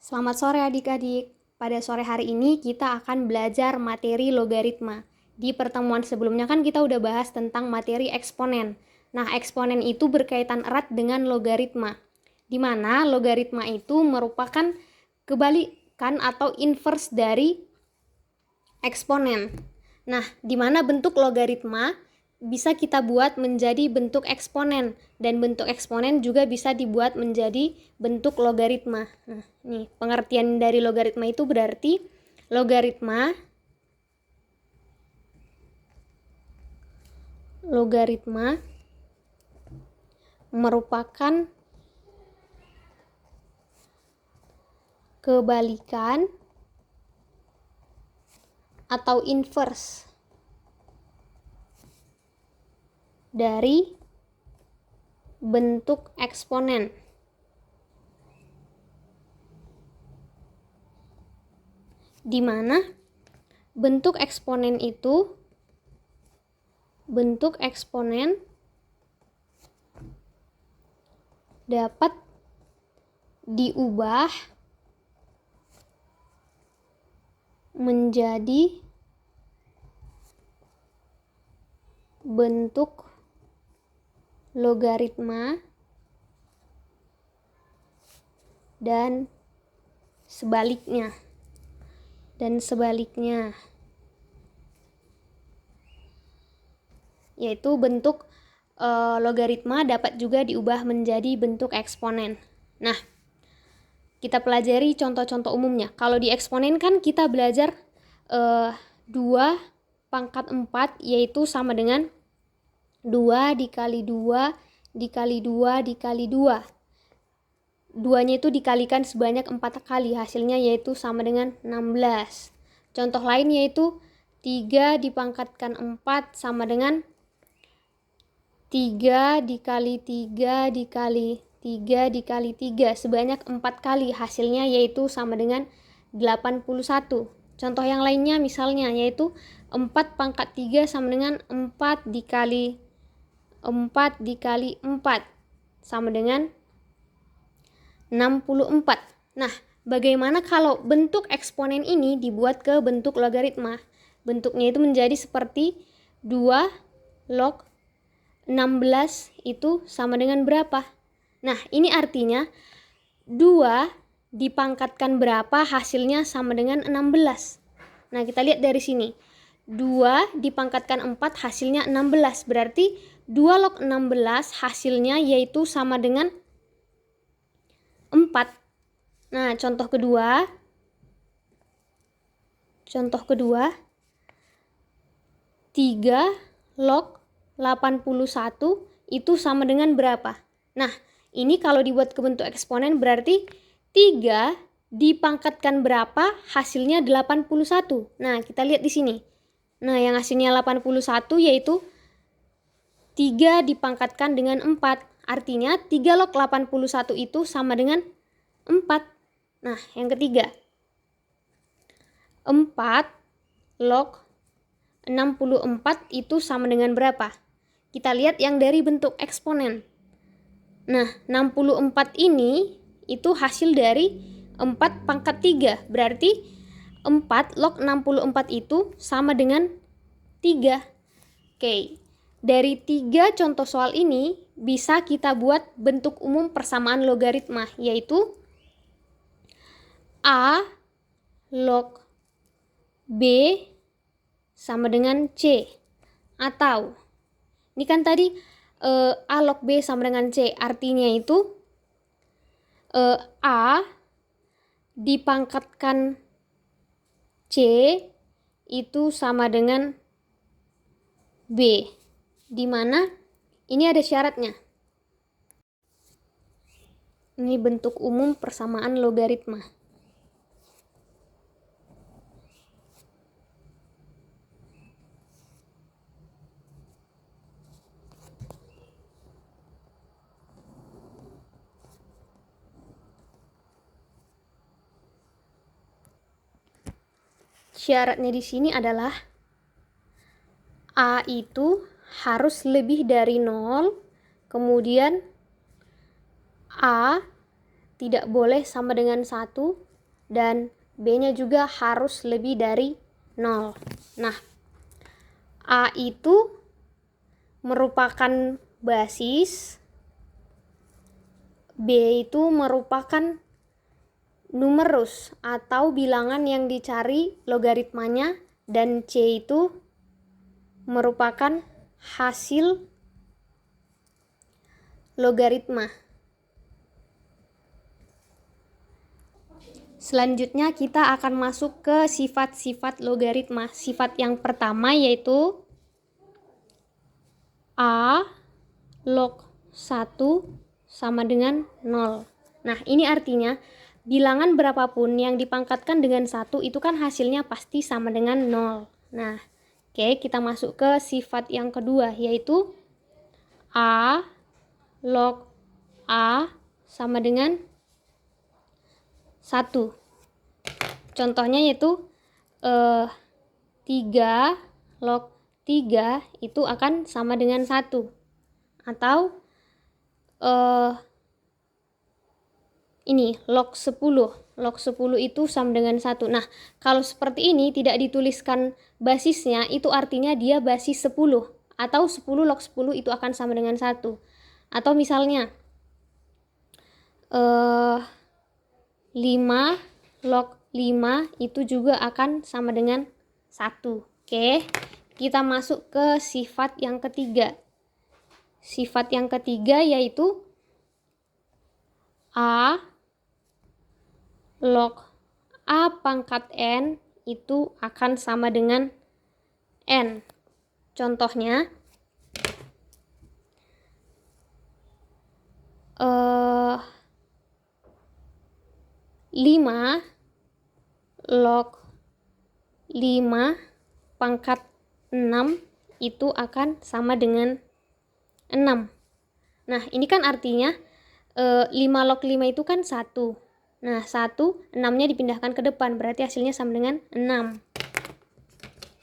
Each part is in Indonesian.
Selamat sore adik-adik. Pada sore hari ini kita akan belajar materi logaritma. Di pertemuan sebelumnya kan kita udah bahas tentang materi eksponen. Nah, eksponen itu berkaitan erat dengan logaritma. Di mana logaritma itu merupakan kebalikan atau inverse dari eksponen. Nah, di mana bentuk logaritma bisa kita buat menjadi bentuk eksponen, dan bentuk eksponen juga bisa dibuat menjadi bentuk logaritma. Nah, nih pengertian dari logaritma itu berarti logaritma merupakan kebalikan atau inverse dari bentuk eksponen. Di mana bentuk eksponen dapat diubah menjadi bentuk logaritma dan sebaliknya. Yaitu bentuk logaritma dapat juga diubah menjadi bentuk eksponen. Nah, kita pelajari contoh-contoh umumnya. Kalau di eksponen kan kita belajar 2 pangkat 4 yaitu sama dengan 2 dikali 2 dikali 2 dikali 2. 2-nya itu dikalikan sebanyak 4 kali, hasilnya yaitu sama dengan 16. Contoh lain yaitu 3 dipangkatkan 4 sama dengan 3 dikali 3 dikali 3 dikali 3 sebanyak 4 kali, hasilnya yaitu sama dengan 81. Contoh yang lainnya misalnya yaitu 4 pangkat 3 sama dengan 4 dikali 4 dikali 4 sama dengan 64. Nah, bagaimana kalau bentuk eksponen ini dibuat ke bentuk logaritma? Bentuknya itu menjadi seperti 2 log 16 itu sama dengan berapa? Nah, ini artinya 2 dipangkatkan berapa hasilnya sama dengan 16. Nah, kita lihat dari sini. 2 dipangkatkan 4 hasilnya 16. Berarti 2 log 16 hasilnya yaitu sama dengan 4. Nah, contoh kedua 3 log 81 itu sama dengan berapa? Nah, ini kalau dibuat ke bentuk eksponen berarti 3 dipangkatkan berapa hasilnya 81. Nah, kita lihat di sini. Nah, yang hasilnya 81 yaitu 3 dipangkatkan dengan 4. Artinya 3 log 81 itu sama dengan 4. Nah, yang ketiga 4 log 64 itu sama dengan berapa? Kita lihat yang dari bentuk eksponen. Nah, 64 ini itu hasil dari 4 pangkat 3. Berarti 4 log 64 itu sama dengan 3. Oke. Dari 3 contoh soal ini bisa kita buat bentuk umum persamaan logaritma, yaitu A log B sama dengan C. Atau, ini kan tadi A log B sama dengan C, artinya itu A dipangkatkan C itu sama dengan B. Di mana ini ada syaratnya. Ini bentuk umum persamaan logaritma. Syaratnya di sini adalah A itu harus lebih dari 0, kemudian A tidak boleh sama dengan 1, dan B-nya juga harus lebih dari 0. Nah, A itu merupakan basis, B itu merupakan numerus atau bilangan yang dicari logaritmanya, dan C itu merupakan hasil logaritma. Selanjutnya kita akan masuk ke sifat-sifat logaritma. Sifat yang pertama yaitu A log 1 sama dengan 0. Nah, ini artinya bilangan berapapun yang dipangkatkan dengan 1 itu kan hasilnya pasti sama dengan 0. Nah, oke, kita masuk ke sifat yang kedua yaitu A log A sama dengan 1. Contohnya yaitu 3 log 3 itu akan sama dengan 1. Atau ini log 10. Log 10 itu sama dengan 1. Nah, kalau seperti ini tidak dituliskan basisnya, itu artinya dia basis 10. Atau 10 log 10 itu akan sama dengan 1. Atau misalnya 5 log 5 itu juga akan sama dengan 1. Oke, kita masuk ke sifat yang ketiga. Sifat yang ketiga yaitu A log A pangkat N itu akan sama dengan N. Contohnya 5 log 5 pangkat 6 itu akan sama dengan 6. Nah, ini kan artinya 5 log 5 itu kan 1. Nah, 1, 6-nya dipindahkan ke depan, berarti hasilnya sama dengan 6.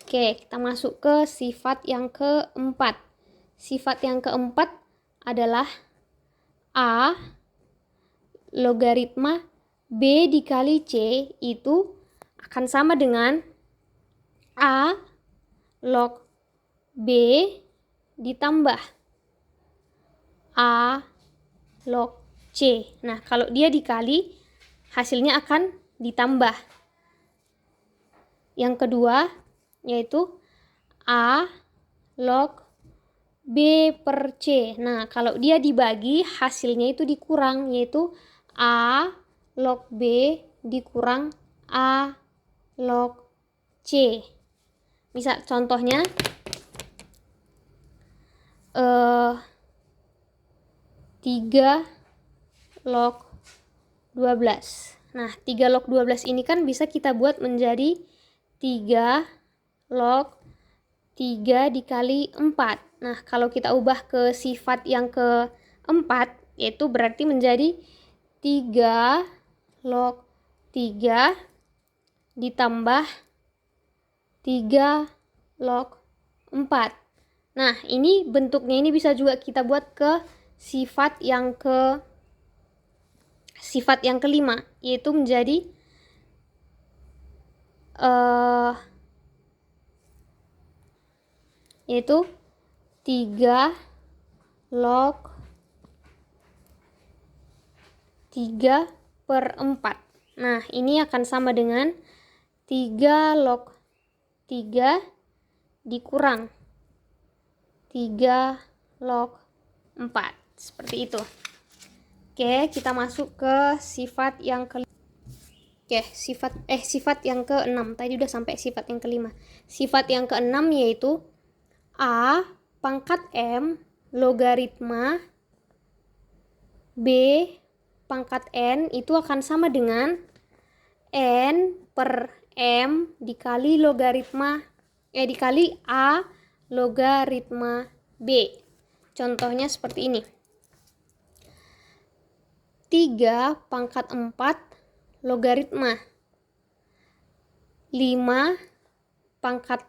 Oke, kita masuk ke sifat yang keempat. Sifat yang keempat adalah A logaritma B dikali C itu akan sama dengan A log B ditambah A log C. Nah, kalau dia dikali, hasilnya akan ditambah. Yang kedua, yaitu A log B per C. Nah, kalau dia dibagi, hasilnya itu dikurang, yaitu A log B dikurang A log C. Misal contohnya 3 log 12. Nah, 3 log 12 ini kan bisa kita buat menjadi 3 log 3 dikali 4. Nah, kalau kita ubah ke sifat yang keempat, yaitu berarti menjadi 3 log 3 ditambah 3 log 4. Nah, ini bentuknya ini bisa juga kita buat ke sifat yang kelima, yaitu menjadi 3 log 3 per 4. Nah, ini akan sama dengan 3 log 3 dikurang 3 log 4. Seperti itu. Oke, kita masuk ke sifat yang kelima. Oke, sifat yang keenam. Tadi udah sampai sifat yang kelima. Sifat yang keenam yaitu A pangkat M logaritma B pangkat N itu akan sama dengan N per M dikali dikali A logaritma B. Contohnya seperti ini. 3 pangkat 4 logaritma 5 pangkat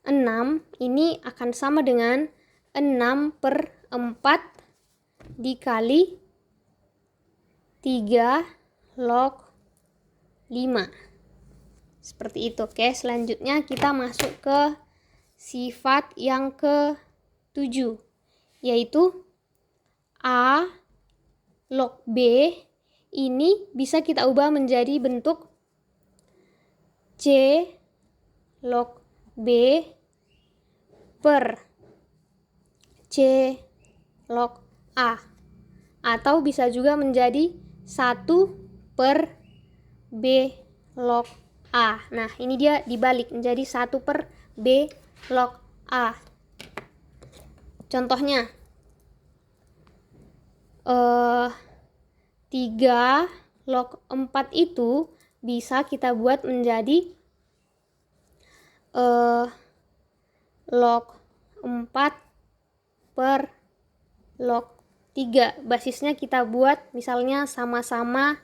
6 ini akan sama dengan 6 per 4 dikali 3 log 5. Seperti itu. Oke, selanjutnya kita masuk ke sifat yang ke-7, yaitu A log B ini bisa kita ubah menjadi bentuk C log B per C log A, atau bisa juga menjadi 1 per B log A. Nah, ini dia dibalik menjadi 1 per B log A. Contohnya 3 log 4 itu bisa kita buat menjadi log 4 per log 3. Basisnya kita buat misalnya sama-sama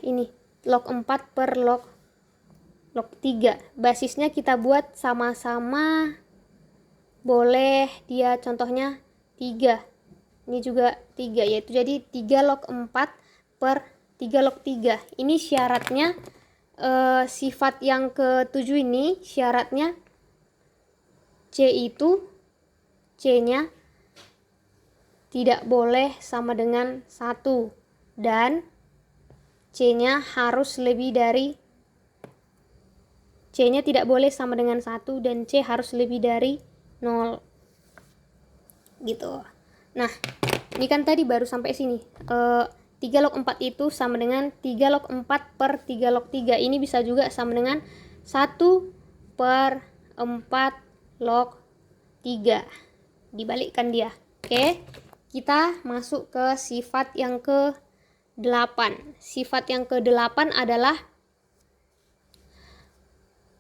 ini log 4 per log 3. Basisnya kita buat sama-sama, boleh dia contohnya 3. Ini juga 3, yaitu jadi 3 log 4 per 3 log 3. Ini syaratnya sifat yang ke-7 ini syaratnya C itu C-nya tidak boleh sama dengan 1 dan C-nya harus lebih dari C-nya tidak boleh sama dengan 1 dan C harus lebih dari 0. Gitu. Nah, ini kan tadi baru sampai sini. 3 log 4 itu sama dengan 3 log 4 per 3 log 3. Ini bisa juga sama dengan 1 per 4 log 3. Dibalikkan dia. Oke, kita masuk ke sifat yang ke-8. Sifat yang ke-8 adalah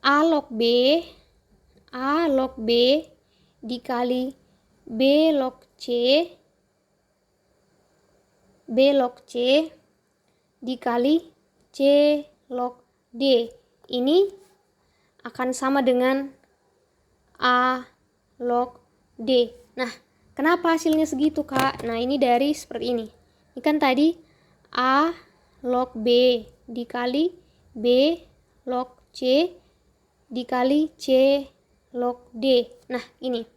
A log B dikali B log C dikali C log D. Ini akan sama dengan A log D. Nah, kenapa hasilnya segitu, Kak? Nah, ini dari seperti ini. Ini kan tadi A log B dikali B log C dikali C log D. Nah, ini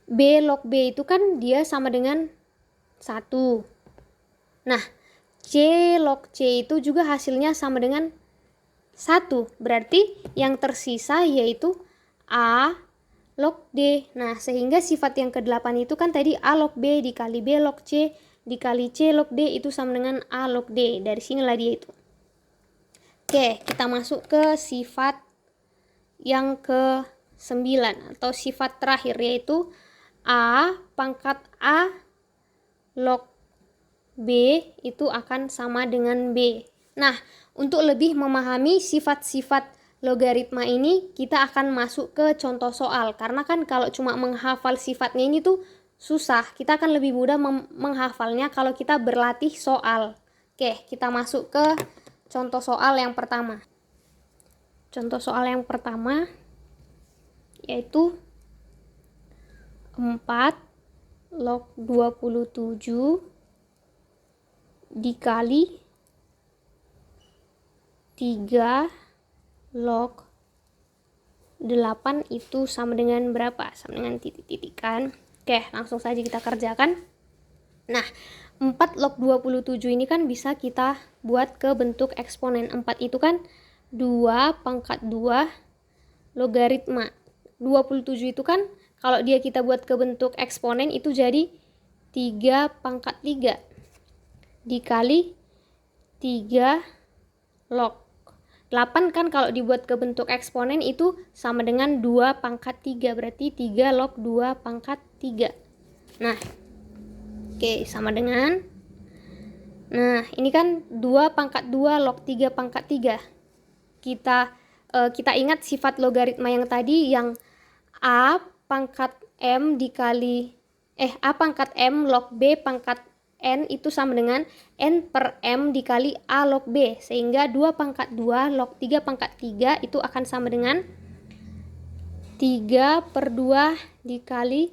B log B itu kan dia sama dengan 1. Nah, C log C itu juga hasilnya sama dengan 1. Berarti yang tersisa yaitu A log D. Nah, sehingga sifat yang ke-8 itu kan tadi A log B dikali B log C dikali C log D itu sama dengan A log D. Dari sinilah dia itu. Oke, kita masuk ke sifat yang ke-9 atau sifat terakhir, yaitu A pangkat A log B itu akan sama dengan B. Nah, untuk lebih memahami sifat-sifat logaritma ini, kita akan masuk ke contoh soal. Karena kan kalau cuma menghafal sifatnya ini tuh susah. Kita akan lebih mudah menghafalnya kalau kita berlatih soal. Oke, kita masuk ke contoh soal yang pertama. Contoh soal yang pertama yaitu 4 log 27 dikali 3 log 8 itu sama dengan berapa? Sama dengan titik-titikan. Oke, langsung saja kita kerjakan. Nah, 4 log 27 ini kan bisa kita buat ke bentuk eksponen. 4 itu kan 2 pangkat 2 logaritma. 27 itu kan kalau dia kita buat ke bentuk eksponen itu jadi 3 pangkat 3 dikali 3 log 8 kan kalau dibuat ke bentuk eksponen itu sama dengan 2 pangkat 3, berarti 3 log 2 pangkat 3. Nah, oke, sama dengan, nah ini kan 2 pangkat 2 log 3 pangkat 3. Kita ingat sifat logaritma yang tadi yang A pangkat M dikali A pangkat M log B pangkat N itu sama dengan N per M dikali A log B, sehingga 2 pangkat 2 log 3 pangkat 3 itu akan sama dengan 3 per 2 dikali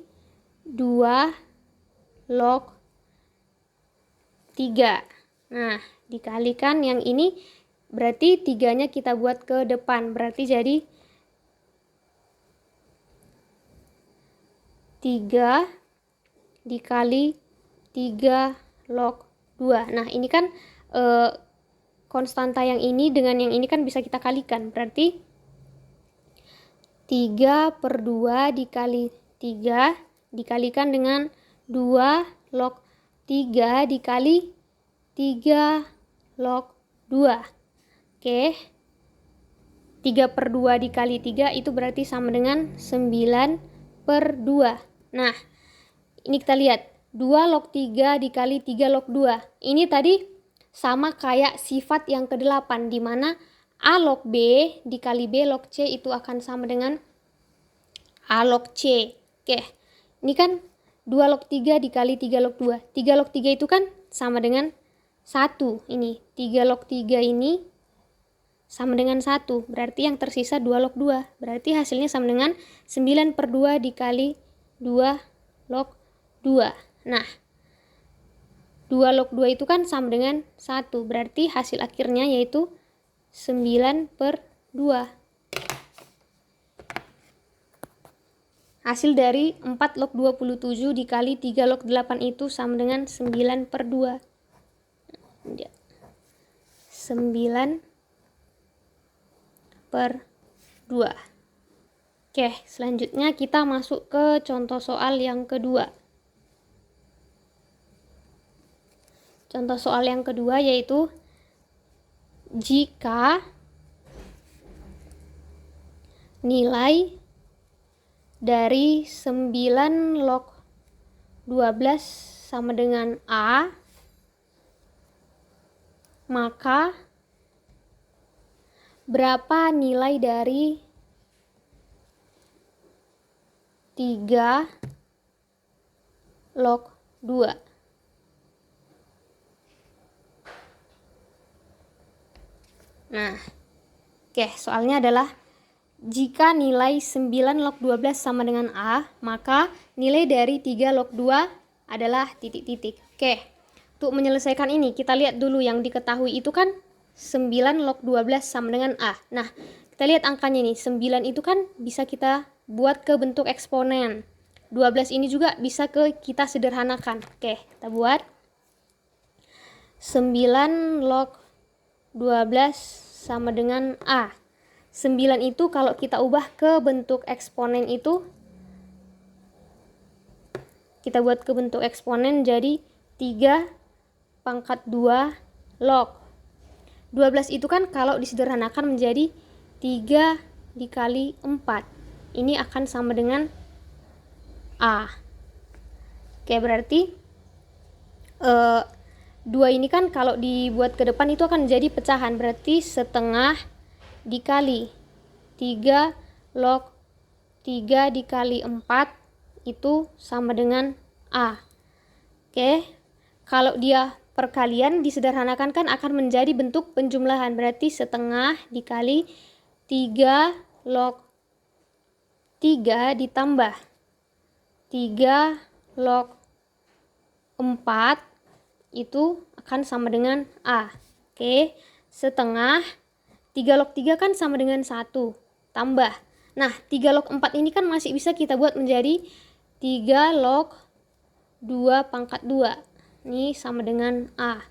2 log 3. Nah, dikalikan yang ini, berarti 3-nya kita buat ke depan, berarti jadi 3 dikali 3 log 2. Nah ini kan konstanta yang ini dengan yang ini kan bisa kita kalikan, berarti 3/2 dikali 3 dikalikan dengan 2 log 3 dikali 3 log 2. Oke, 3/2 dikali 3 itu berarti sama dengan 9/2. Nah, ini kita lihat 2 log 3 dikali 3 log 2. Ini tadi sama kayak sifat yang ke-8, di mana A log B dikali B log C itu akan sama dengan A log C. Oke, ini kan 2 log 3 dikali 3 log 2. 3 log 3 itu kan sama dengan 1. Ini 3 log 3 ini sama dengan 1. Berarti yang tersisa 2 log 2. Berarti hasilnya sama dengan 9/2 dikali 2 log 2. Nah, 2 log 2 itu kan sama dengan 1. Berarti hasil akhirnya yaitu 9/2. Hasil dari 4 log 27 dikali 3 log 8 itu sama dengan 9/2. 9/2. Oke, selanjutnya kita masuk ke contoh soal yang kedua. Contoh soal yang kedua yaitu jika nilai dari 9 log 12 sama dengan A, maka berapa nilai dari 3 log 2? Nah, oke, soalnya adalah jika nilai 9 log 12 sama dengan A, maka nilai dari 3 log 2 adalah titik-titik. Oke, untuk menyelesaikan ini, kita lihat dulu yang diketahui itu kan 9 log 12 sama dengan A. Nah, kita lihat angkanya nih, 9 itu kan bisa kita buat ke bentuk eksponen. 12 ini juga bisa kita sederhanakan. Oke, kita buat 9 log 12 sama dengan A. 9 itu kalau kita ubah ke bentuk eksponen itu, kita buat ke bentuk eksponen jadi 3 pangkat 2 log. 12 itu kan kalau disederhanakan menjadi 3 dikali 4. Ini akan sama dengan A. Oke, berarti 2 ini kan kalau dibuat ke depan itu akan jadi pecahan, berarti setengah dikali 3 log 3 dikali 4 itu sama dengan A. Oke, kalau dia perkalian disederhanakan kan akan menjadi bentuk penjumlahan, berarti setengah dikali 3 log 3 ditambah 3 log 4 itu akan sama dengan A. Oke, setengah 3 log 3 kan sama dengan 1 tambah. Nah, 3 log 4 ini kan masih bisa kita buat menjadi 3 log 2 pangkat 2. Ini sama dengan A.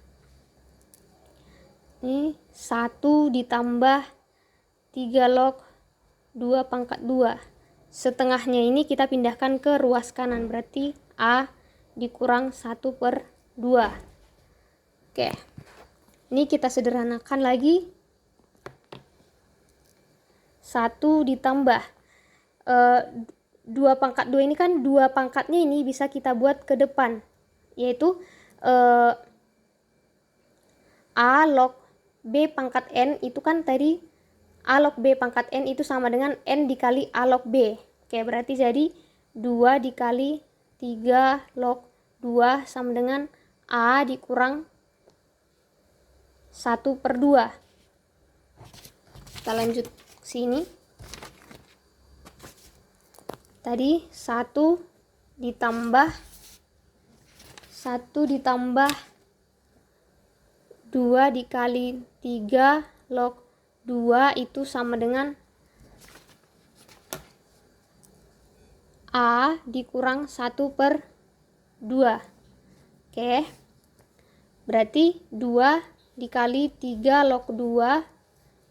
Ini 1 ditambah 3 log 2 pangkat 2. Setengahnya ini kita pindahkan ke ruas kanan, berarti A dikurang 1/2. Oke, ini kita sederhanakan lagi. 1 ditambah 2 pangkat 2 ini kan 2 pangkatnya ini bisa kita buat ke depan, yaitu A log B pangkat N itu kan tadi A log B pangkat N itu sama dengan N dikali A log B. Oke, berarti jadi 2 dikali 3 log 2 sama dengan A dikurang 1/2. Kita lanjut sini. Tadi 1 ditambah 2 2 dikali 3 log 2 itu sama dengan A dikurang 1/2. Oke. Berarti 2 dikali 3 log 2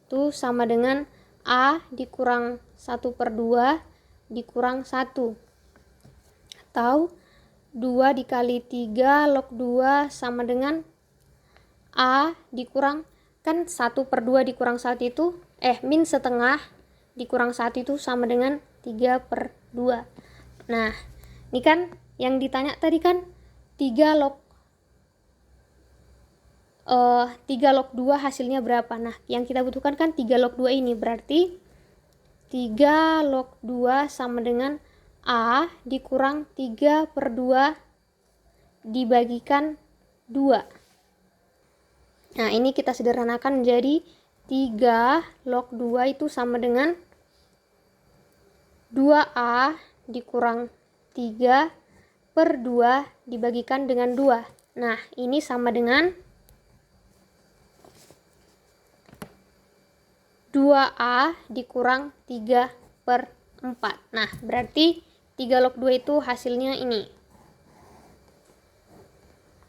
itu sama dengan A dikurang 1/2 dikurang 1. Atau 2 dikali 3 log 2 sama dengan A dikurang, kan 1/2 dikurang 1 itu, min setengah dikurang 1 itu sama dengan 3/2. Nah, ini kan yang ditanya tadi kan 3 log 2 hasilnya berapa. Nah, yang kita butuhkan kan 3 log 2 ini. Berarti 3 log 2 sama dengan A dikurang 3/2 dibagikan 2. Nah, ini kita sederhanakan menjadi 3 log 2 itu sama dengan 2A dikurang 3/2 dibagikan dengan 2. Nah, ini sama dengan 2A dikurang 3/4. Nah, berarti 3 log 2 itu hasilnya ini.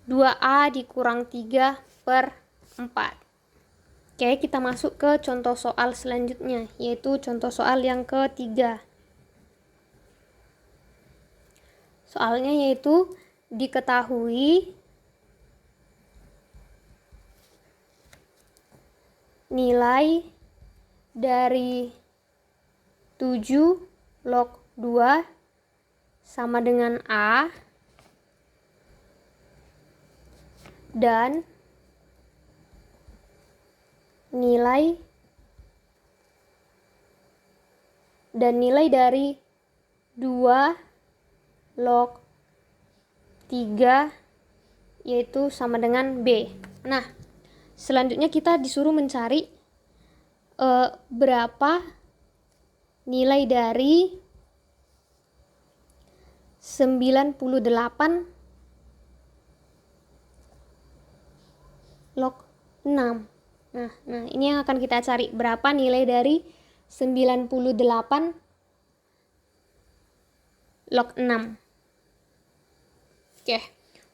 2A dikurang 3/4. Oke, kita masuk ke contoh soal selanjutnya, yaitu contoh soal yang ketiga. Soalnya yaitu diketahui nilai dari 7 log 2 sama dengan A dan nilai dari 2 log 3 yaitu sama dengan B. Nah, selanjutnya kita disuruh mencari berapa nilai dari 98 log 6. Nah, ini yang akan kita cari. Berapa nilai dari 98 log 6. Oke,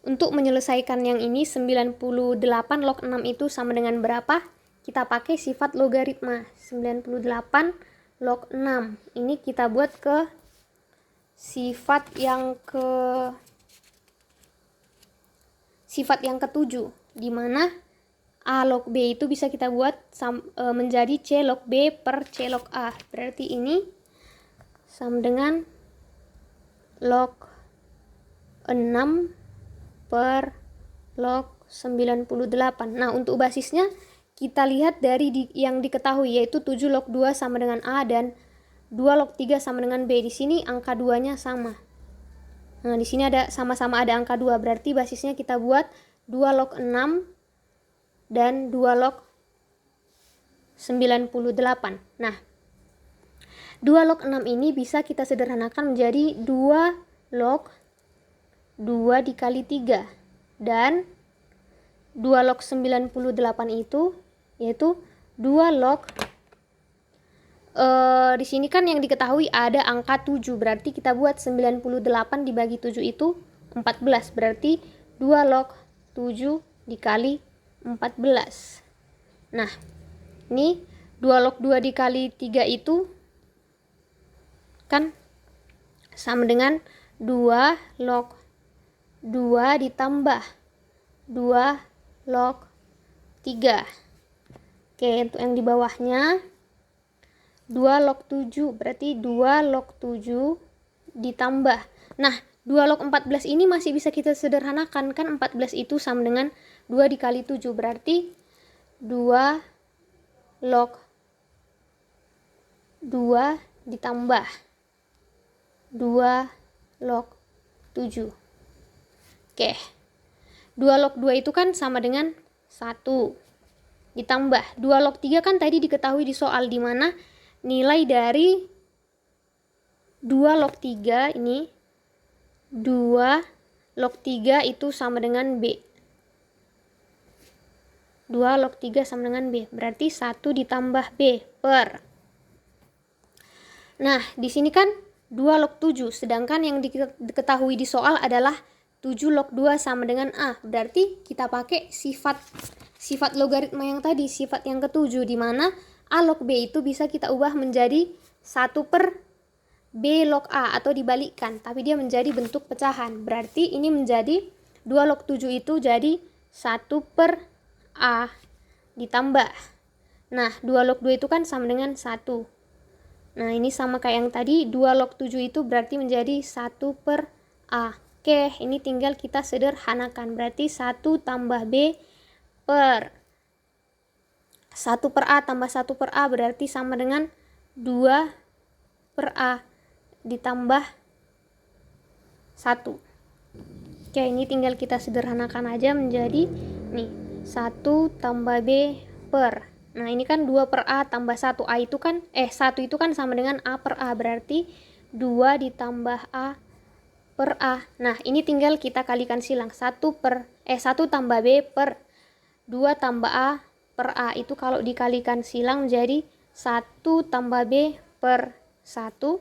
untuk menyelesaikan yang ini 98 log 6 itu sama dengan berapa? Kita pakai sifat logaritma. 98 log 6. Ini kita buat ke sifat yang ke-7, di mana A log B itu bisa kita buat menjadi C log B per C log A. Berarti ini sama dengan log 6 per log 98. Nah, untuk basisnya kita lihat dari yang diketahui, yaitu 7 log 2 sama dengan A dan 2 log 3 sama dengan B. Di sini angka 2-nya sama. Nah, di sini ada sama-sama ada angka 2, berarti basisnya kita buat 2 log 6 dan 2 log 98. Nah, 2 log 6 ini bisa kita sederhanakan menjadi 2 log 2 dikali 3. Dan 2 log 98 itu yaitu 2 log di sini kan yang diketahui ada angka 7, berarti kita buat 98 dibagi 7 itu 14, berarti 2 log 7 dikali 14. Nah, ini 2 log 2 dikali 3 itu kan sama dengan 2 log 2 ditambah 2 log 3. Oke, untuk yang di bawahnya 2 log 7, berarti 2 log 7 ditambah. Nah, 2 log 14 ini masih bisa kita sederhanakan, kan 14 itu sama dengan 2 dikali 7, berarti 2 log 2 ditambah 2 log 7. Oke, 2 log 2 itu kan sama dengan 1 ditambah 2 log 3 kan tadi diketahui di soal, di mana nilai dari 2 log 3 ini 2 log 3 itu sama dengan B. 2 log 3 sama dengan B. Berarti 1 ditambah B per. Nah, di sini kan 2 log 7, sedangkan yang diketahui di soal adalah 7 log 2 sama dengan A. Berarti kita pakai sifat logaritma yang tadi, sifat yang ketujuh, di mana A log B itu bisa kita ubah menjadi 1 per B log A atau dibalikkan, tapi dia menjadi bentuk pecahan. Berarti ini menjadi 2 log 7 itu jadi 1 per A ditambah. Nah, 2 log 2 itu kan sama dengan 1. Nah, ini sama kayak yang tadi, 2 log 7 itu berarti menjadi 1 per A. Oke, ini tinggal kita sederhanakan. Berarti 1 tambah B per 1 per A tambah 1 per A berarti sama dengan 2 per A ditambah 1. Oke, ini tinggal kita sederhanakan aja menjadi nih 1 tambah B per. Nah, ini kan 2 per A tambah 1. 1 itu kan sama dengan A per A. Berarti 2 ditambah A per A. Nah, ini tinggal kita kalikan silang. 1 tambah B per 2 tambah A per A. Itu kalau dikalikan silang menjadi 1 tambah B per 1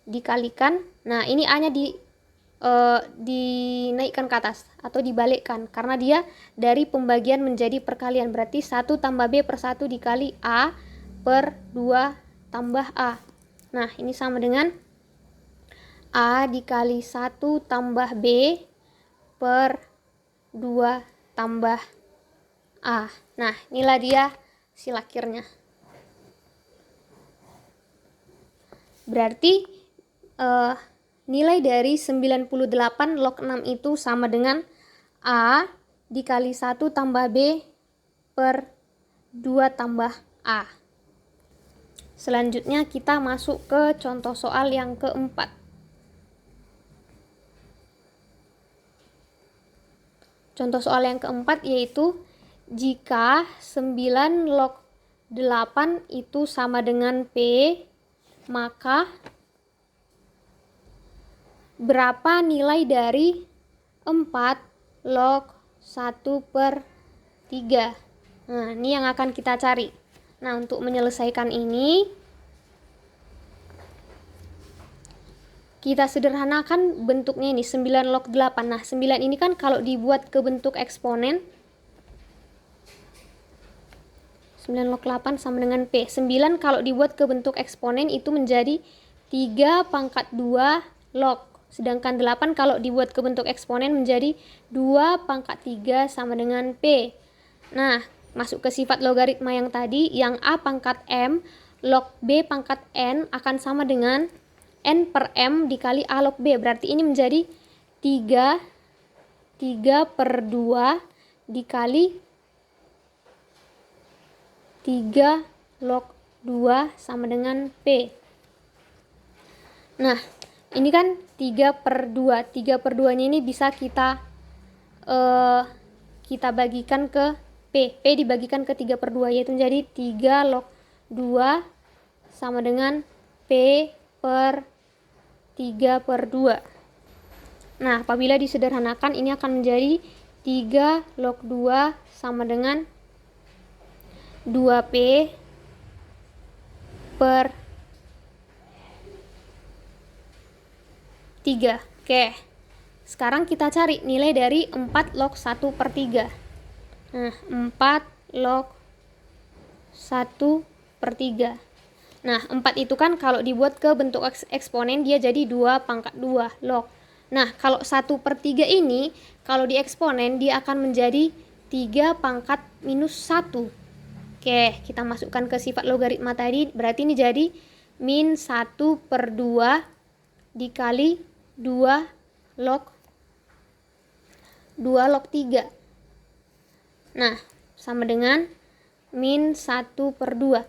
dikalikan. Nah, ini A-nya dinaikkan ke atas atau dibalikkan karena dia dari pembagian menjadi perkalian. Berarti 1 tambah B per 1 dikali A per 2 tambah A. Nah, ini sama dengan A dikali 1 tambah B per 2 tambah A. Nah, inilah dia hasil akhirnya. Berarti nilai dari 98 log 6 itu sama dengan A dikali 1 tambah B per 2 tambah A. Selanjutnya kita masuk ke contoh soal yang keempat. Contoh soal yang keempat yaitu jika 9 log 8 itu sama dengan P, maka berapa nilai dari 4 log 1 per 3? Nah, ini yang akan kita cari. Nah, untuk menyelesaikan ini, kita sederhanakan bentuknya ini, 9 log 8. Nah, 9 ini kan kalau dibuat ke bentuk eksponen, 9 log 8 sama dengan P. 9 kalau dibuat ke bentuk eksponen itu menjadi 3 pangkat 2 log. Sedangkan 8 kalau dibuat ke bentuk eksponen menjadi 2 pangkat 3 sama dengan P. Nah, masuk ke sifat logaritma yang tadi, yang A pangkat M log B pangkat N akan sama dengan N per M dikali A log B. Berarti ini menjadi 3 per 2 dikali 3 log 2 sama dengan P. Nah, ini kan 3 per 2. 3 per 2-nya ini bisa kita bagikan ke P. P dibagikan ke 3 per 2, yaitu menjadi 3 log 2 sama dengan P per 3 per 2. Nah, apabila disederhanakan ini akan menjadi 3 log 2 sama dengan 2P per 3. Oke, sekarang kita cari nilai dari 4 log 1 per 3. Nah, 4 log 1 per 3. Nah, 4 itu kan kalau dibuat ke bentuk eksponen dia jadi 2 pangkat 2 log. Nah, kalau 1 per 3 ini kalau di eksponen dia akan menjadi 3 pangkat minus 1. Oke, kita masukkan ke sifat logaritma tadi. Berarti ini jadi min 1 per 2 dikali 2 log 3. Nah, sama dengan min 1 per 2.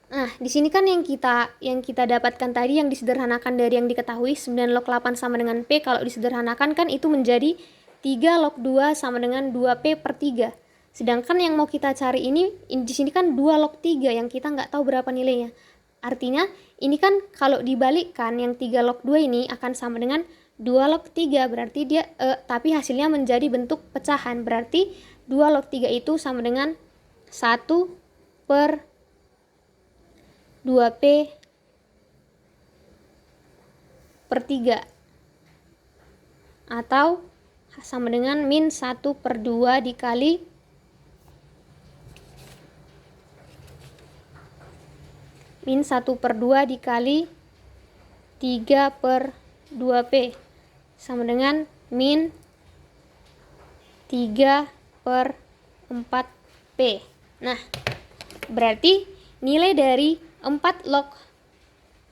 Nah, di sini kan yang kita dapatkan tadi yang disederhanakan dari yang diketahui 9 log 8 sama dengan P, kalau disederhanakan kan itu menjadi 3 log 2 sama dengan 2P per 3. Sedangkan yang mau kita cari ini di sini kan 2 log 3 yang kita nggak tahu berapa nilainya. Artinya ini kan kalau dibalikkan yang 3 log 2 ini akan sama dengan 2 log 3. Berarti dia tapi hasilnya menjadi bentuk pecahan. Berarti 2 log 3 itu sama dengan 1/2P/3 atau sama dengan min 1/2 dikali min 1/2 dikali 3/2P sama dengan min 3/4P. Nah, berarti nilai dari 4 log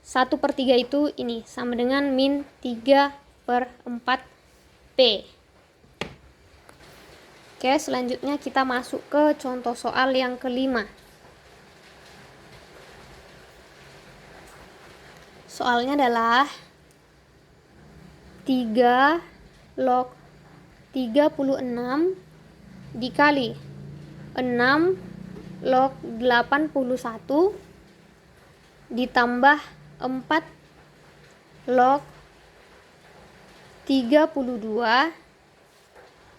1/3 itu ini sama dengan min 3/4P. Oke, selanjutnya kita masuk ke contoh soal yang kelima. Soalnya adalah 3 log 36 dikali 6 log 81 ditambah 4 log 32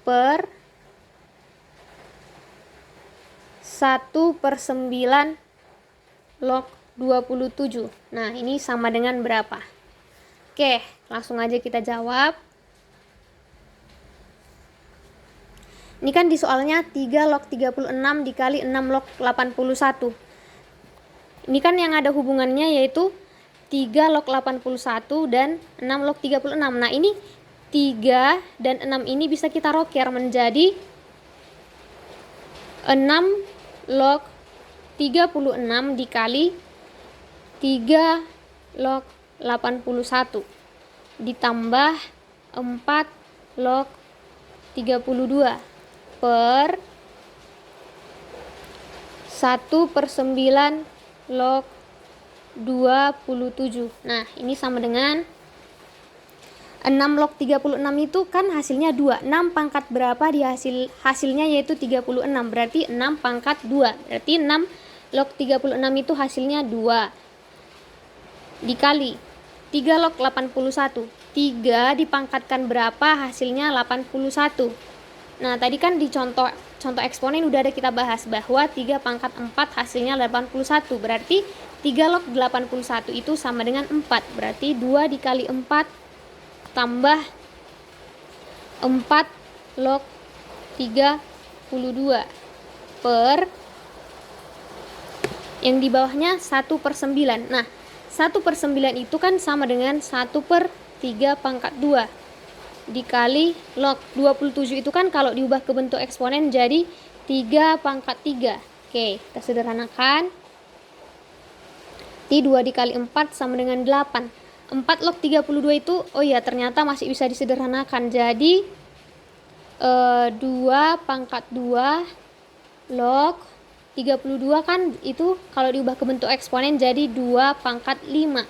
per 1/9 log 27. Nah, ini sama dengan berapa? Oke, langsung aja kita jawab. Ini kan di soalnya 3 log 36 dikali 6 log 81. Ini kan yang ada hubungannya yaitu 3 log 81 dan 6 log 36. Nah, ini 3 dan 6 ini bisa kita roker menjadi 6 log 36 dikali 3 log 81 ditambah 4 log 32 per 1/9 log 27. Nah, ini sama dengan 6 log 36 itu kan hasilnya 2. 6 pangkat berapa di hasilnya yaitu 36. Berarti 6 pangkat 2. Berarti 6 log 36 itu hasilnya 2. Dikali 3 log 81. 3 dipangkatkan berapa hasilnya 81. Nah, tadi kan di contoh eksponen udah ada kita bahas bahwa 3 pangkat 4 hasilnya 81. Berarti 3 log 81 itu sama dengan 4. Berarti 2 dikali 4 tambah 4 log 32 per yang di bawahnya 1/9. Nah, 1/9 itu kan sama dengan 1/3 pangkat 2 dikali log 27 itu kan kalau diubah ke bentuk eksponen jadi 3 pangkat 3. Oke, kita sederhanakan. 2 dikali 4 sama dengan 8. 4 log 32 itu, oh ya ternyata masih bisa disederhanakan. Jadi 2 pangkat 2 log 32 kan itu kalau diubah ke bentuk eksponen jadi 2 pangkat 5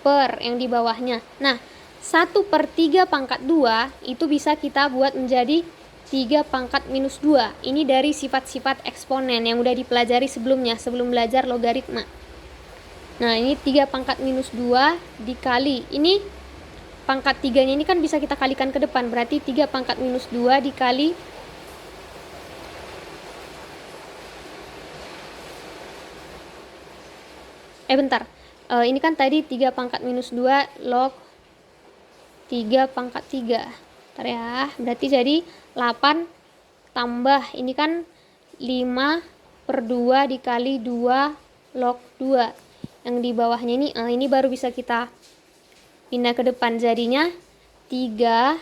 per yang di bawahnya. Nah, 1/3 pangkat 2 itu bisa kita buat menjadi 3 pangkat minus 2. Ini dari sifat-sifat eksponen yang udah dipelajari sebelumnya, sebelum belajar logaritma. Nah, ini 3 pangkat minus 2 dikali. Ini pangkat 3-nya ini kan bisa kita kalikan ke depan. Berarti 3 pangkat minus 2 dikali ini kan tadi 3 pangkat minus 2 log 3 pangkat 3. Bentar ya. Berarti jadi 8 tambah ini kan 5/2 dikali 2 log 2. Yang di bawahnya ini baru bisa kita pindah ke depan. Jadinya 3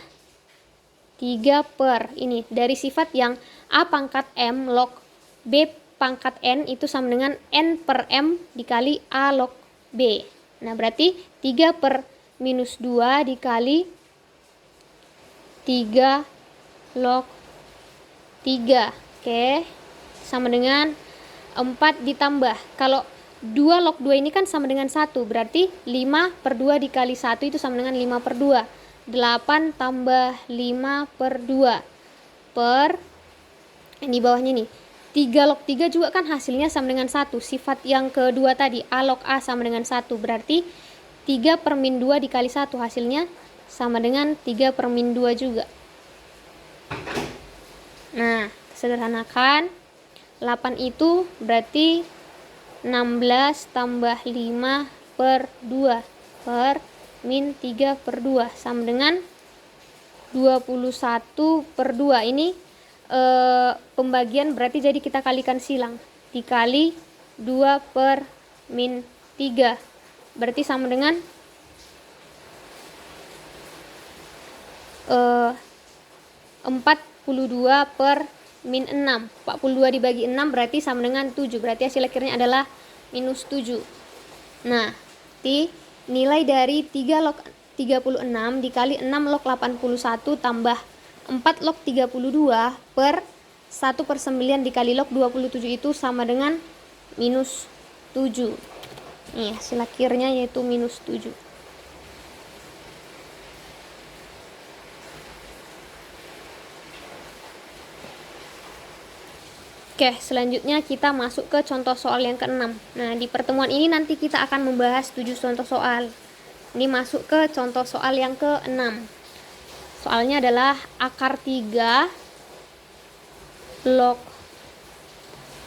per ini dari sifat yang A pangkat M log B pangkat N itu sama dengan N per M dikali A log B. Nah, berarti 3 per minus 2 dikali 3 log 3. Oke, sama dengan 4 ditambah. Kalau 2 log 2 ini kan sama dengan 1. Berarti 5/2 dikali 1 itu sama dengan 5/2. 8 tambah 5/2 per yang di bawahnya nih. 3 log 3 juga kan hasilnya sama dengan 1. Sifat yang kedua tadi, A log A sama dengan 1. Berarti 3 per min 2 dikali 1 hasilnya sama dengan 3 per min 2 juga. Nah, sederhanakan. 8 itu berarti 16 tambah 5 per 2 per min 3 per 2 sama dengan 21 per 2. Ini pembagian berarti jadi kita kalikan silang. Dikali 2 per min 3. Berarti sama dengan 42 per min 6. 42 dibagi 6 berarti sama dengan 7. Berarti hasil akhirnya adalah minus 7. Nah, nilai dari 3 log 36 dikali 6 log 81 tambah 4 log 32 per 1 per 9 dikali log 27 itu sama dengan minus 7. Nih, hasil akhirnya yaitu minus 7. Oke, selanjutnya kita masuk ke contoh soal yang ke-6. Nah, di pertemuan ini nanti kita akan membahas 7 contoh soal. Ini masuk ke contoh soal yang ke-6. Soalnya adalah akar 3 log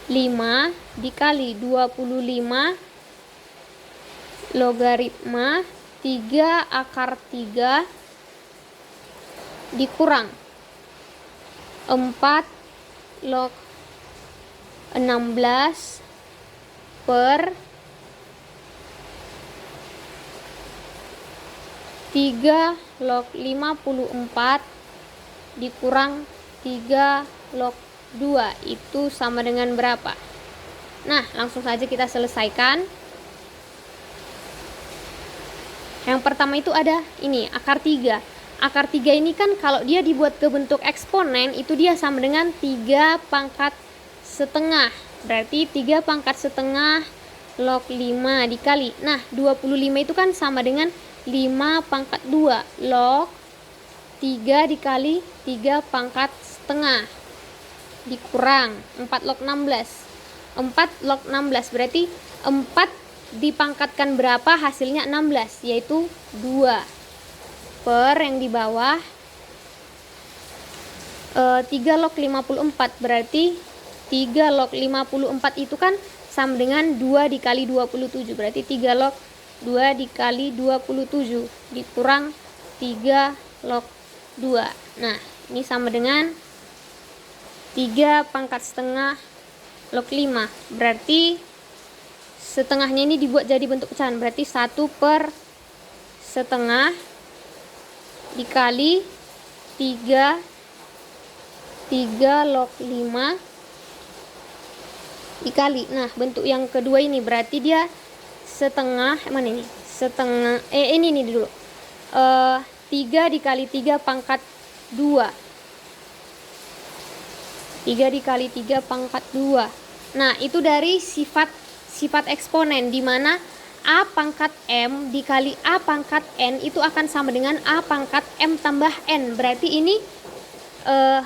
5 dikali 25 logaritma 3 akar 3 dikurang 4 log 16 per 3 log 54 dikurang 3 log 2 itu sama dengan berapa? Nah, langsung saja kita selesaikan. Yang pertama itu ada ini, akar 3. Akar 3 ini kan kalau dia dibuat ke bentuk eksponen itu dia sama dengan 3 pangkat setengah. Berarti 3 pangkat setengah log 5 dikali. Nah, 25 itu kan sama dengan 5 pangkat 2 log 3 dikali 3 pangkat setengah dikurang 4 log 16. 4 log 16 berarti 4 dipangkatkan berapa hasilnya 16, yaitu 2 per yang di bawah 3 log 54 berarti 3 log 54 itu kan sama dengan 2 dikali 27. Berarti 3 log 2 dikali 27 dikurang 3 log 2. Nah, ini sama dengan 3 pangkat setengah log 5. Berarti setengahnya ini dibuat jadi bentuk pecahan. Berarti 1 per setengah dikali 3 log 5 dikali. Nah, bentuk yang kedua ini berarti dia setengah, mana ini? Setengah, ini dulu. 3 dikali 3 pangkat 2. 3 dikali 3 pangkat 2. Nah, itu dari sifat eksponen, di mana A pangkat M dikali A pangkat N itu akan sama dengan A pangkat M tambah N. Berarti ini 3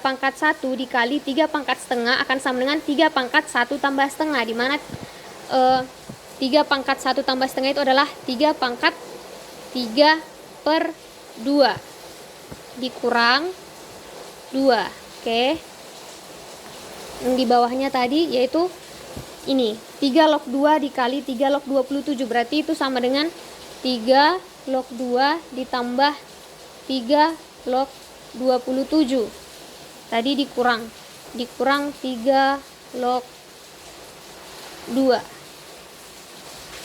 pangkat 1 dikali 3 pangkat setengah akan sama dengan 3 pangkat 1 tambah setengah, di mana 3 pangkat 1 tambah setengah itu adalah 3 pangkat 3 per 2 dikurang 2. Oke. Yang di bawahnya tadi yaitu ini 3 log 2 dikali 3 log 27, berarti itu sama dengan 3 log 2 ditambah 3 log 27. Tadi dikurang 3 log 2.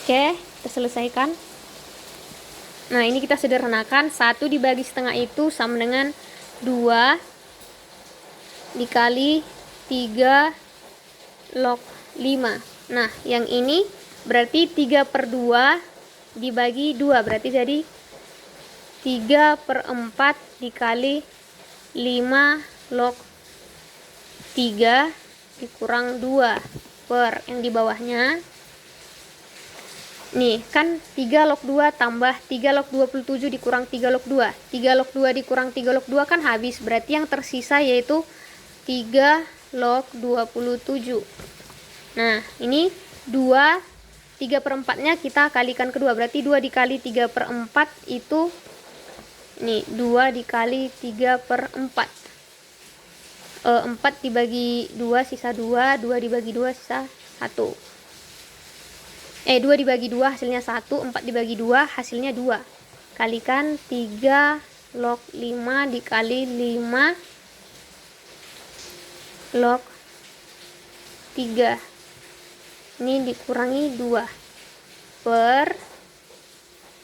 Oke, kita selesaikan. Nah, ini kita sederhanakan. 1 dibagi setengah itu sama dengan 2 dikali 3 log 5. Nah, yang ini berarti 3 per 2 dibagi 2. Berarti jadi 3 per 4 dikali 5 log 3 dikurang 2 per yang di bawahnya. Nih, kan 3 log 2 tambah 3 log 27 dikurang 3 log 2. 3 log 2 dikurang 3 log 2 kan habis. Berarti yang tersisa yaitu 3 log 27. Nah, ini 3 per 4-nya kita kalikan kedua. Berarti 2 dikali 3 per 4 itu ini 2 dikali 3 per 4. 4 dibagi 2 sisa 2, 2 dibagi 2 sisa 1. 2 dibagi 2 hasilnya 1, 4 dibagi 2 hasilnya 2. Kalikan 3 log 5 dikali 5 log 3. Ini dikurangi 2 per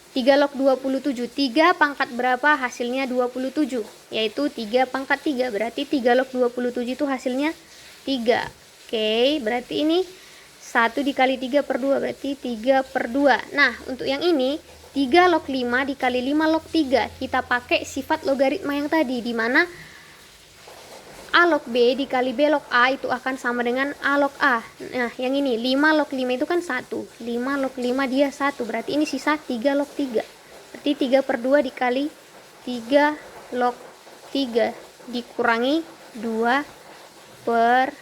3 log 27. 3 pangkat berapa hasilnya 27? Yaitu 3 pangkat 3. Berarti 3 log 27 itu hasilnya 3. Oke, berarti ini 1 dikali 3 per 2. Berarti 3 per 2. Nah, untuk yang ini 3 log 5 dikali 5 log 3. Kita pakai sifat logaritma yang tadi, di mana A log B dikali B log A itu akan sama dengan A log A. Nah, yang ini 5 log 5 itu kan 1. 5 log 5 dia 1. Berarti ini sisa 3 log 3. Berarti 3 per 2 dikali 3 log 3 dikurangi 2 per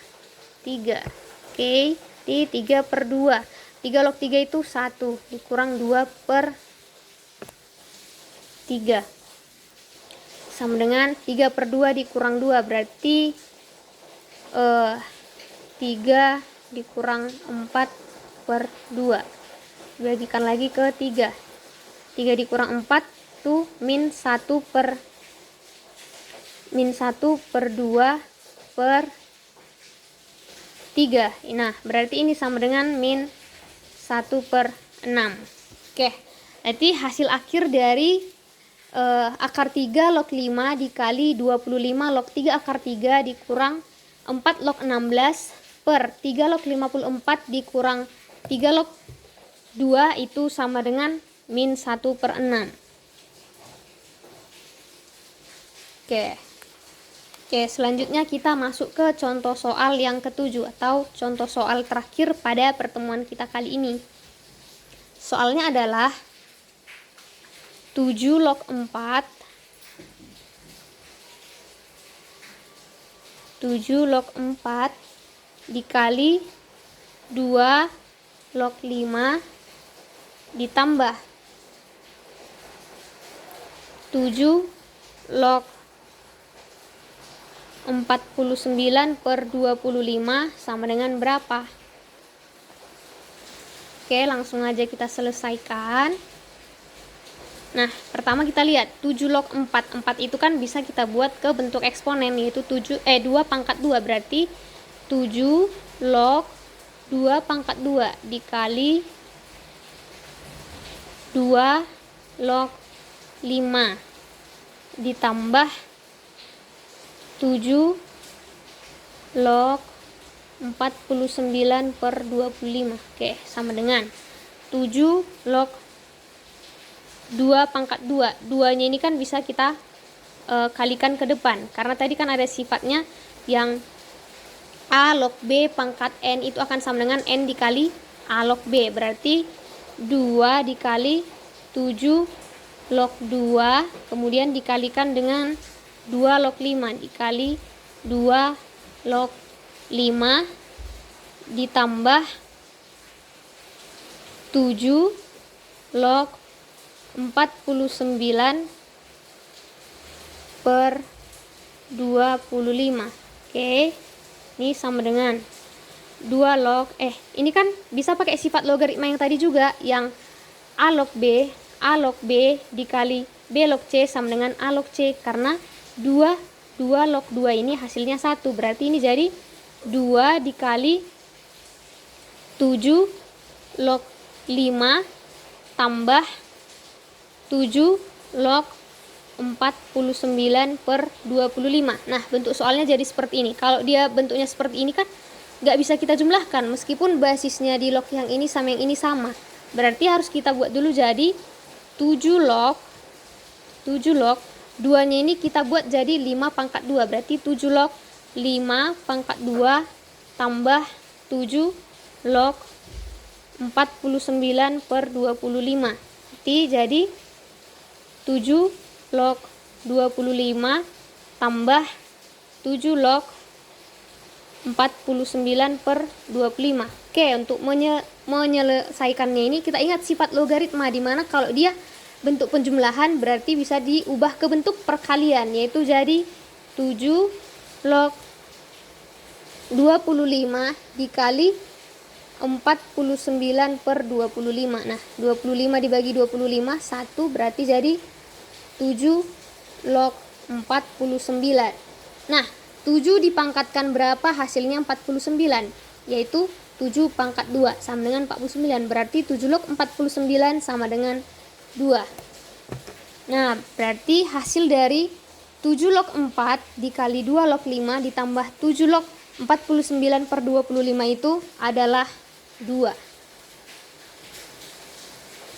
3. Oke, di 3 per 2. 3 log 3 itu 1. Dikurang 2 per 3. Sama dengan 3 per 2 dikurang 2. Berarti 3 dikurang 4 per 2. Bagikan lagi ke 3. 3 dikurang 4 itu min 1 per 2 per 3. Nah, berarti ini sama dengan min 1 per 6. Oke, berarti hasil akhir dari akar 3 log 5 dikali 25 log 3 akar 3 dikurang 4 log 16 per 3 log 54 dikurang 3 log 2 itu sama dengan min 1 per 6. Oke, selanjutnya kita masuk ke contoh soal yang ke-7 atau contoh soal terakhir pada pertemuan kita kali ini. Soalnya adalah 7 log 4 dikali 2 log 5 ditambah 7 log 49 per 25 sama dengan berapa? Oke, langsung aja kita selesaikan. Nah, pertama kita lihat 7 log 4. 4 itu kan bisa kita buat ke bentuk eksponen, yaitu 2 pangkat 2. Berarti 7 log 2 pangkat 2 dikali 2 log 5 ditambah 7 log 49 per 25. Oke, sama dengan 7 log 2 pangkat 2. 2-nya ini kan bisa kita kalikan ke depan. Karena tadi kan ada sifatnya yang A log B pangkat N itu akan sama dengan N dikali A log B. Berarti 2 dikali 7 log 2 kemudian dikalikan dengan 2 log 5 dikali 2 log 5 ditambah 7 log 49 per 25. Oke, ini sama dengan 2 log ini kan bisa pakai sifat logaritma yang tadi juga, yang A log B dikali B log C sama dengan A log C, karena 2 log 2 ini hasilnya 1. Berarti ini jadi 2 dikali 7 log 5 tambah 7 log 49 per 25. Nah, bentuk soalnya jadi seperti ini. Kalau dia bentuknya seperti ini kan nggak bisa kita jumlahkan, meskipun basisnya di log yang ini sama yang ini sama. Berarti harus kita buat dulu jadi 7 log 2-nya ini kita buat jadi 5 pangkat 2. Berarti 7 log 5 pangkat 2 tambah 7 log 49 per 25. Jadi 7 log 25 tambah 7 log 49 per 25. Oke, untuk menyelesaikannya ini kita ingat sifat logaritma, di mana kalau dia bentuk penjumlahan berarti bisa diubah ke bentuk perkalian, yaitu jadi 7 log 25 dikali 49 per 25. Nah, 25 dibagi 25, 1 berarti jadi 7 log 49. Nah, 7 dipangkatkan berapa hasilnya 49? Yaitu 7 pangkat 2 sama dengan 49. Berarti 7 log 49 sama dengan 2. Nah, berarti hasil dari 7 log 4 dikali 2 log 5 ditambah 7 log 49 per 25 itu adalah 2.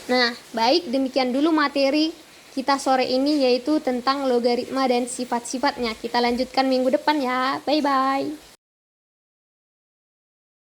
Nah, baik, demikian dulu materi kita sore ini, yaitu tentang logaritma dan sifat-sifatnya. Kita lanjutkan minggu depan ya. Bye-bye.